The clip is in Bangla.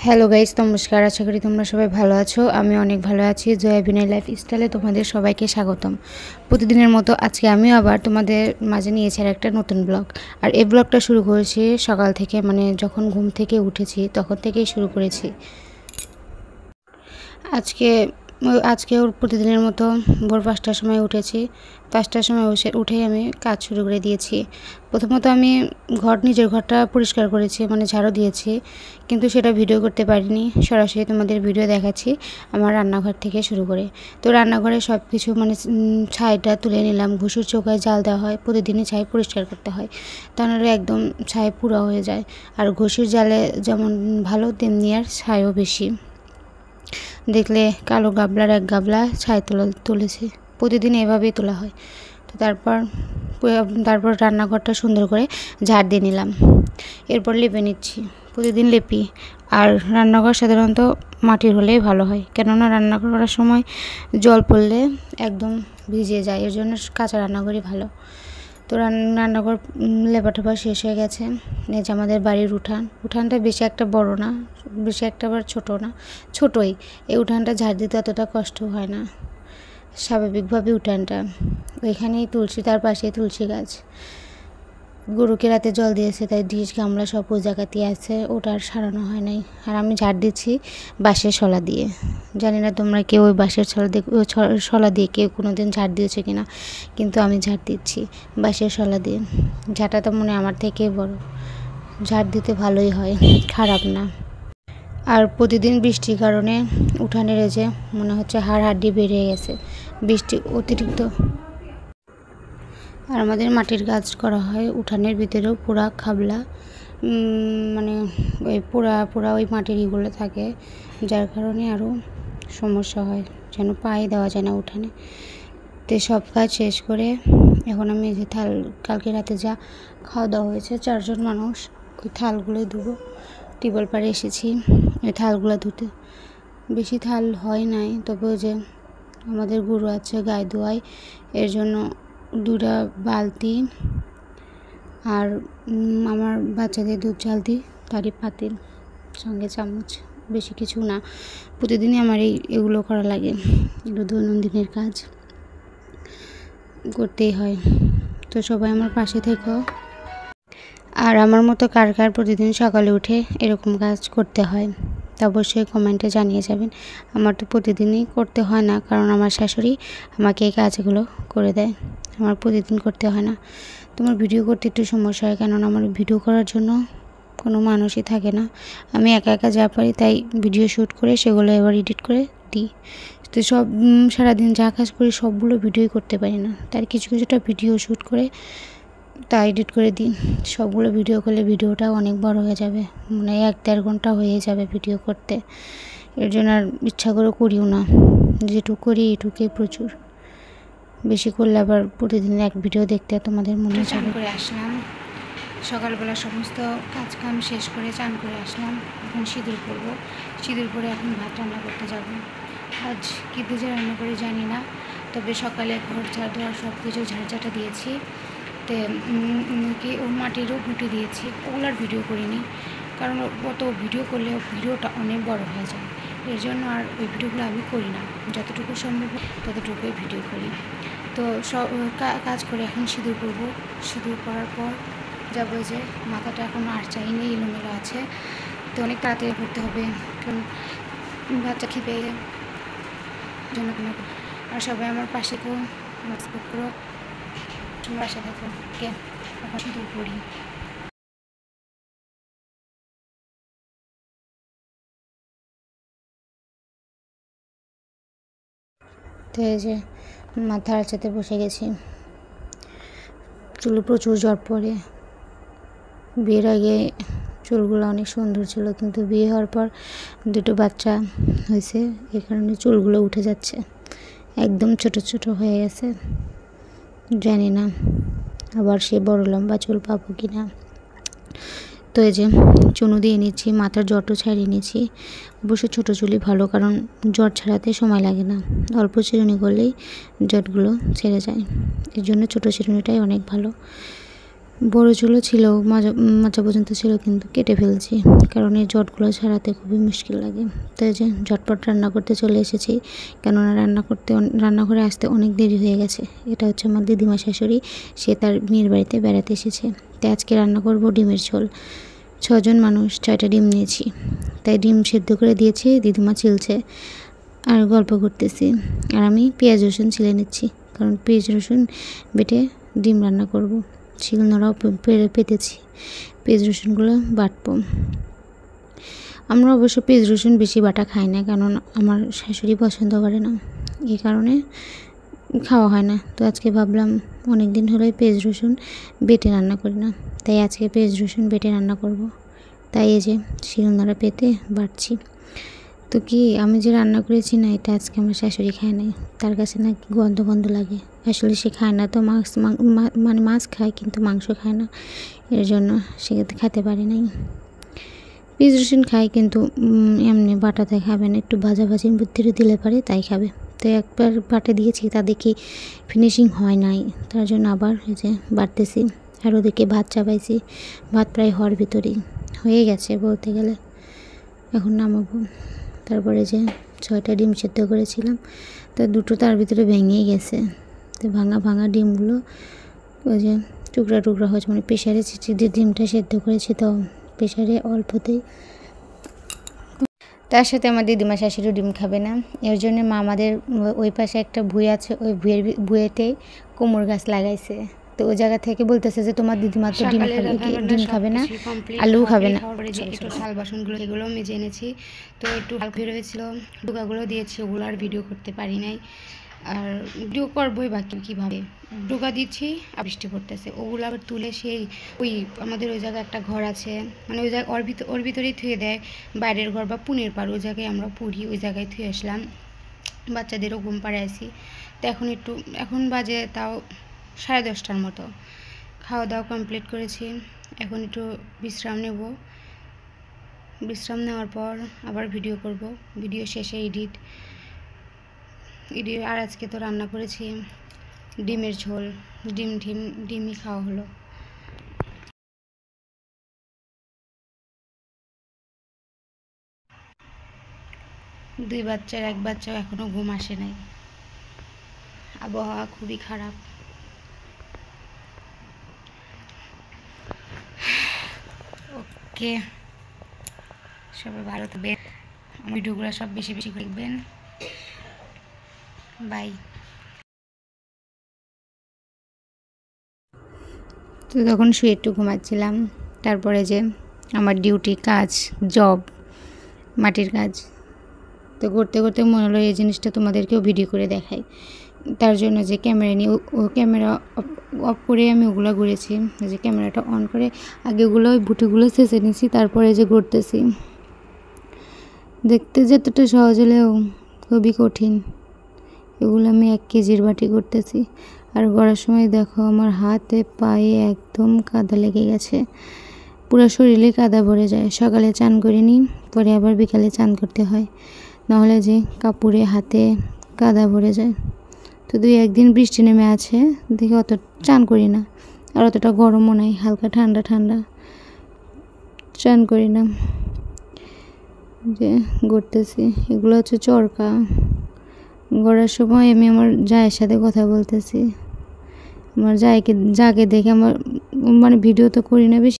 হ্যালো গাইস, নমস্কার। আশা করি তোমরা সবাই ভালো আছো। আমি অনেক ভালো আছি। জয়া বিনয় লাইফস্টাইলে তোমাদের সবাইকে স্বাগতম। প্রতিদিনের মতো আজকে আমিও আবার তোমাদের মাঝে নিয়েছি আর একটা নতুন ব্লগ। আর এই ব্লগটা শুরু করেছি সকাল থেকে, মানে যখন ঘুম থেকে উঠেছি তখন থেকেই শুরু করেছি। আজকেও প্রতিদিনের মতো ভোর 5টার সময় উঠেছি। 5টার সময় উঠেই আমি কাজ শুরু করে দিয়েছি। প্রথমত আমি নিজের ঘরটা পরিষ্কার করেছি, মানে ঝাড়ু দিয়েছি, কিন্তু সেটা ভিডিও করতে পারিনি। সরাসরি তোমাদের ভিডিও দেখাচ্ছি আমার রান্নাঘর থেকে শুরু করে। তো রান্নাঘরে সব কিছু মানে ছাইটা তুলে নিলাম। ঘুষুর চৌকায় জাল দেওয়া হয়, প্রতিদিনই ছাই পরিষ্কার করতে হয়, তা নাহলে একদম ছাই পুরো হয়ে যায়। আর ঘুষুর জালে যেমন ভালো তেমনি আর ছাইও বেশি। দেখলে কালো গাবলার এক গাবলা ছাই তুলেছে। প্রতিদিন এভাবেই তোলা হয়। তো তারপর রান্নাঘরটা সুন্দর করে ঝাড় দিয়ে নিলাম। এরপর লেপে নিচ্ছি। প্রতিদিন লেপি। আর রান্নাঘর সাধারণত মাটির হলেই ভালো হয়, কেননা রান্না করার সময় জল পড়লে একদম ভিজে যায়। এর জন্য কাঁচা রান্নাঘরই ভালো। তো রান্নাঘর লেপাটাপা শেষ হয়ে গেছে। এই যে আমাদের বাড়ির উঠানটা বেশি একটা বড় না, বেশি একটা আবার ছোটো না, ছোটোই। এই উঠানটা ঝাড় দিতে অতটা কষ্ট হয় না, স্বাভাবিকভাবে উঠানটা। ওইখানেই তার পাশে তুলসী গাছ। গরুকে রাতে জল দিয়েছে, তাই ডিশ গামলা সব ওই জায়গাতেই আছে, ওটা আর সারানো হয় নাই। আর আমি ঝাড় দিচ্ছি বাঁশের শলা দিয়ে। জানি না তোমরা কেউ ওই বাঁশের শলা দিয়ে কেউ কোনো দিন ঝাড় দিয়েছে কিনা, কিন্তু আমি ঝাড় দিচ্ছি বাঁশের শলা দিয়ে। ঝাঁটা তো মনে আমার থেকে বড়, ঝাড় দিতে ভালোই হয়, খারাপ না। আর প্রতিদিন বৃষ্টির কারণে উঠানের যে মনে হচ্ছে হাড় বেরিয়ে গেছে, বৃষ্টি অতিরিক্ত। আর আমাদের মাটির কাজ করা হয় উঠানের ভিতরেও, পোড়া খাবলা, মানে ওই পোড়া ওই মাটির ইগুলো থাকে, যার কারণে আরও সমস্যা হয়, যেন পায়ে দেওয়া যায় না উঠানে। তো সব কাজ শেষ করে এখন আমি যে কালকে রাতে যা খাওয়া দাওয়া হয়েছে, 4 জন মানুষ, ওই থালগুলোই ধুবো। টিউবওয়েল পাড়ে এসেছি ওই থালগুলো ধুতে। বেশি থাল হয় নাই, তবে ওই যে আমাদের গরু আছে, গায়ে ধোয়াই, এর জন্য 2টা বালতি আর আমার বাচ্চাদের দুধ জ্বালতি তারই পাতিল, সঙ্গে চামচ, বেশি কিছু না। প্রতিদিনই আমার এগুলো করা লাগে, এগুলো দৈনন্দিনের কাজ করতেই হয়। তো সবাই আমার পাশে থেকো। আর আমার মতো কার প্রতিদিন সকালে উঠে এরকম কাজ করতে হয়, তা অবশ্যই কমেন্টে জানিয়ে যাবেন। আমার তো প্রতিদিনই করতে হয় না, কারণ আমার শাশুড়ি আমাকে এই কাজগুলো করে দেয়, আমার প্রতিদিন করতে হয় না। তোমার ভিডিও করতে একটু সমস্যা হয়, কেননা আমার ভিডিও করার জন্য কোনো মানুষই থাকে না। আমি একা যা পারি তাই ভিডিও শ্যুট করে সেগুলো এবার এডিট করে দিই। তো সারাদিন যা কাজ করি সবগুলো ভিডিওই করতে পারি না, তাই কিছুটা ভিডিও শ্যুট করে তা এডিট করে দিই। সবগুলো ভিডিও করলে ভিডিওটা অনেক বড় হয়ে যাবে, মানে 1-1.5 ঘন্টা হয়ে যাবে ভিডিও করতে। এর জন্য আর ইচ্ছা করে করিও না, যেটুকু করি এটুকুই প্রচুর। বেশি করলে আবার প্রতিদিন এক ভিডিও দেখতে তোমাদের মনে চান করে আসলাম। সকালবেলা সমস্ত কাজকাম শেষ করে চান করে আসলাম। এখন সিঁদুর পরবো, সিঁদুর পরে এখন ভাত রান্না করতে যাব। আজ কী দিয়ে রান্না করে জানি না, তবে সকালে ঘর ঝাড় দেওয়া সব কিছু ঝাড়ঝাটা দিয়েছি। তো ও মাটিরও ঘুঁটে দিয়েছি, ওগুলোর ভিডিও করিনি, কারণ অত ভিডিও করলে ভিডিওটা অনেক বড় হয়ে যায়। এর জন্য আর ওই ভিডিওগুলো আমি করি না, যতটুকু সম্ভব ততটুকুই ভিডিও করি। তো সব কাজ করে এখন সিঁদুর করবো। সিঁদুর করার পর যাবো, যে মাথাটা এখন আর চাইনি, এলোমেলো আছে, তো অনেক তাড়াতাড়ি করতে হবে, কারণ বাচ্চা খেপে জন্য। আর সবাই আমার পাশে তো সাপোর্ট করো, তোমার পাশে থাকো। কে এখন সিঁদুর করি। তো এই যে মাথা আঁচাতে বসে গেছি। চুলে প্রচুর জ্বর পড়ে। বিয়ের আগে চুলগুলো অনেক সুন্দর ছিল, কিন্তু বিয়ে হওয়ার পর 2টো বাচ্চা হয়েছে, এই কারণে চুলগুলো উঠে যাচ্ছে, একদম ছোট হয়ে গেছে। জানি না আবার সে বড় লম্বা চুল পাবো কি না। তো এই যে চুনো দিয়ে নিচ্ছি, মাথার জটও ছাড়িয়ে নিচ্ছি। অবশ্য ছোটো চুলই ভালো, কারণ জট ছাড়াতে সময় লাগে না, অল্প চিরুনি করলেই জটগুলো ছেড়ে যায়। এর জন্য ছোটো চিরুনিটাই অনেক ভালো। বড় চুলও ছিল, মাথা পর্যন্ত ছিল, কিন্তু কেটে ফেলছি, কারণ এই জটগুলো ছাড়াতে খুবই মুশকিল লাগে। তাই যে ঝটপট রান্না করতে চলে এসেছি, কেননা রান্নাঘরে আসতে অনেক দেরি হয়ে গেছে। এটা হচ্ছে আমার দিদিমা শাশুড়ি, সে তার মেয়ের বাড়িতে বেড়াতে এসেছে। তাই আজকে রান্না করব ডিমের ঝোল। 6 জন মানুষ, 6টা ডিম নিয়েছি, তাই ডিম সেদ্ধ করে দিয়েছি। দিদিমা ছিলছে আর গল্প করতেছি, আর আমি পেঁয়াজ রসুন ছিলে নিচ্ছি, কারণ পেঁয়াজ রসুন বেটে ডিম রান্না করব। শিলনোড়াও পেতেছি, পেঁয়াজ রসুনগুলো বাটবো। আমরা অবশ্য পেঁয়াজ রসুন বেশি বাটা খাই না, কারণ আমার শাশুড়ি পছন্দ করে না, এই কারণে খাওয়া হয় না। তো আজকে ভাবলাম অনেক দিন হলে পেঁয়াজ রসুন বেটে রান্না করি না, তাই আজকে পেঁয়াজ রসুন বেটে রান্না করব। তাই এই যে শিলনোড়া পেতে বাটছি। তো কি আমি যে রান্না করেছি না, এটা আজকে আমার শাশুড়ি খায় নাই, তার কাছে নাকি গন্ধ গন্ধ লাগে। আসলে সে খায় না তো, মানে মাছ খায় কিন্তু মাংস খায় না, এর জন্য সে খেতে পারে নাই। পেঁয়াজ রসুন খায় কিন্তু এমনি বাটাতে খাবে না, একটু ভাজাভাজির ভিতরে দিলে পারে তাই খাবে। তো একবার বাটে দিয়েছি, তা দেখি ফিনিশিং হয় নাই, তার জন্য আবার এই যে বাটতেছি। আর ওদিকে ভাত চাপাইছি, ভাত প্রায় হওয়ার ভিতরেই হয়ে গেছে বলতে গেলে, এখন নামাবো। তারপরে যে 6টা ডিম সেদ্ধ করেছিলাম, তো 2টো তার ভিতরে ভেঙেই গেছে। তো ভাঙা ডিমগুলো ওই যে টুকরা টুকরা হয়েছে, মানে প্রেশারে যে ডিমটা সেদ্ধ করেছি, তো প্রেশারে অল্পতেই। তার সাথে আমার দিদিমা শাশুড়ি ডিম খাবে না, এর জন্য মা আমাদের ওই পাশে একটা ভুঁই আছে, ওই ভুঁয়েতে কুমড়ো গাছ লাগাইছে। তো ওই জায়গা থেকে বলতেছে যে তোমার দিদিমা তো ডিম খাবে না, আলু খাবে না। একটু থাল বাসনগুলো এগুলো মেজে এনেছি, তো একটু হালকা রয়েছিল, ডুকাগুলো দিয়েছি, ওগুলো আর ভিডিও করতে পারি নাই। আর ভিডিও করবোই বাকি কীভাবে ডুকা দিচ্ছি, আর বৃষ্টি পড়তেছে, ওগুলো আবার তুলে সেই ওই আমাদের ওই জায়গায় একটা ঘর আছে, মানে ওই জায়গায় ওর ভিতরেই থুয়ে দেয়, বাইরের ঘর বা পুনের পাড়, ওই জায়গায় আমরা পুড়ি, ওই জায়গায় থুয়ে আসলাম। বাচ্চাদেরও ঘুম পাড়ে আসি। তো এখন বাজে তাও 10:30টার মতো, খাওয়া দাওয়া কমপ্লিট করেছি, এখন একটু বিশ্রাম নেব। বিশ্রাম নেওয়ার পর আবার ভিডিও করব, ভিডিও শেষে এডিট। আর আজকে তো রান্না করেছি ডিমের ঝোল, ডিমই খাওয়া হলো। দুই বাচ্চার এক বাচ্চাও এখনো ঘুম আসে নাই, আবহাওয়া খুবই খারাপ। ওকে, সবাই ভালো থাকবেন, ভিডিওগুলো সব বেশি বেশি দেখবেন। বাই। তো তখন শুয়ে একটু ঘুমাচ্ছিলাম, তারপরে যে আমার ডিউটি কাজ, জব, মাটির কাজ, তো করতে করতে মনে হলো এই জিনিসটা তোমাদেরকেও ভিডিও করে দেখাই। তার জন্য যে ক্যামেরা নিয়ে ও ক্যামেরা অফ করে আমি ওগুলো ঘুরেছি, যে ক্যামেরাটা অন করে আগে ওগুলো ওই বুটিগুলো ছেঁচে নিয়েছি, তারপরে যে ঘুরতেছি। দেখতে যতটা সহজ হলেও খুবই কঠিন। এগুলো আমি 1 কেজির বাটি করতেছি, আর গড়ার সময় দেখো আমার হাতে পায়ে একদম কাদা লেগে গেছে, পুরো শরীরে কাদা ভরে যায়। সকালে চান করে নিই, পরে আবার বিকালে চান করতে হয়, নাহলে যে কাপড়ে হাতে কাদা ভরে যায়। তো 2-1 দিন বৃষ্টি নেমে আছে দেখে অত চান করি না, আর অতটা গরমও নাই, হালকা ঠান্ডা ঠান্ডা, চান করি না। যে গড়তেছি, এগুলো হচ্ছে চরকা। গড়ার সময় আমি আমার জায়ের সাথে কথা বলতেছি, আমার জাকে দেখে আমার, মানে ভিডিও তো করি না বেশি।